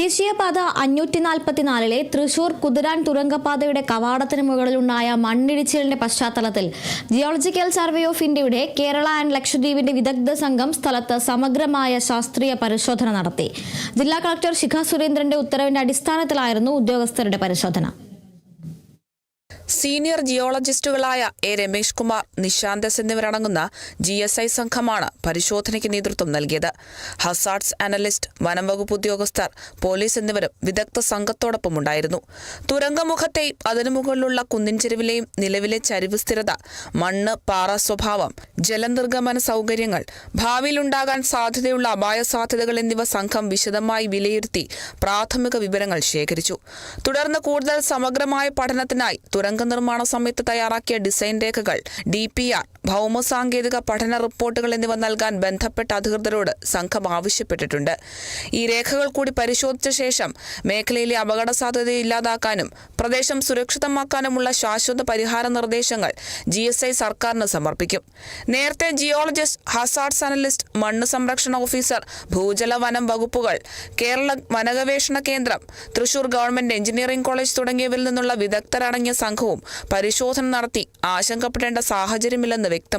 ദേശീയപാത 544-ലെ തൃശൂർ കുതിരാൻ തുരങ്കപാതയുടെ കവാടത്തിന് മുകളിലുണ്ടായ മണ്ണിടിച്ചിലിന്റെ പശ്ചാത്തലത്തിൽ geological survey of ഇന്ത്യയുടെ കേരള ആൻഡ് ലക്ഷദ്വീപിന്റെ വിദഗ്ധ സംഘം സ്ഥലത്ത് സമഗ്രമായ ശാസ്ത്രീയ പരിശോധന നടത്തി. ജില്ലാ കളക്ടർ ശിഖ സുരേന്ദ്രന്റെ ഉത്തരവിന്റെ അടിസ്ഥാനത്തിലായിരുന്നു ഉദ്യോഗസ്ഥരുടെ പരിശോധന. സീനിയർ ജിയോളജിസ്റ്റുകളായ എ രമേഷ് കുമാർ, നിശാന്തസ് എന്നിവരടങ്ങുന്ന GSI സംഘമാണ് പരിശോധനയ്ക്ക് നേതൃത്വം നൽകിയത്. ഹസാർഡ്സ് അനലിസ്റ്റ്, വനംവകുപ്പ് ഉദ്യോഗസ്ഥർ, പോലീസ് എന്നിവരും വിദഗ്ധ സംഘത്തോടൊപ്പമുണ്ടായിരുന്നു. തുരങ്കമുഖത്തെയും അതിനു മുകളിലുള്ള കുന്നിൻ ചെരുവിലെയും നിലവിലെ ചരിവ് സ്ഥിരത, മണ്ണ് പാറ സ്വഭാവം, ജലനിർഗമന സൗകര്യങ്ങൾ, ഭാവിയിലുണ്ടാകാൻ സാധ്യതയുള്ള അപായ സാധ്യതകൾ എന്നിവ സംഘം വിശദമായി വിലയിരുത്തി പ്രാഥമിക വിവരങ്ങൾ ശേഖരിച്ചു. തുടർന്ന് കൂടുതൽ സമഗ്രമായ പഠനത്തിനായി തുരങ്ക നിർമ്മാണ സമയത്ത് തയ്യാറാക്കിയ ഡിസൈൻ രേഖകൾ, DPR, ഭൗമസാങ്കേതിക പഠന റിപ്പോർട്ടുകൾ എന്നിവ നൽകാൻ ബന്ധപ്പെട്ട അധികൃതരോട് സംഘം ആവശ്യപ്പെട്ടിട്ടുണ്ട്. ഈ രേഖകൾ കൂടി പരിശോധിച്ച ശേഷം മേഖലയിലെ അപകട സാധ്യത ഇല്ലാതാക്കാനും പ്രദേശം സുരക്ഷിതമാക്കാനുമുള്ള ശാശ്വത പരിഹാര നിർദ്ദേശങ്ങൾ GSI സർക്കാരിന് സമർപ്പിക്കും. നേരത്തെ ജിയോളജിസ്റ്റ്, ഹസാർഡ്സ് അനലിസ്റ്റ്, മണ്ണ് സംരക്ഷണ ഓഫീസർ, ഭൂജല വനം വകുപ്പുകൾ, കേരള വനഗവേഷണ കേന്ദ്രം, തൃശൂർ ഗവൺമെന്റ് എഞ്ചിനീയറിംഗ് കോളേജ് തുടങ്ങിയവരിൽ നിന്നുള്ള വിദഗ്ധരടങ്ങിയ സംഘവും പരിശോധന നടത്തി ആശങ്കപ്പെടേണ്ട സാഹചര്യമില്ലെന്ന് വ്യക്തമാക്കി.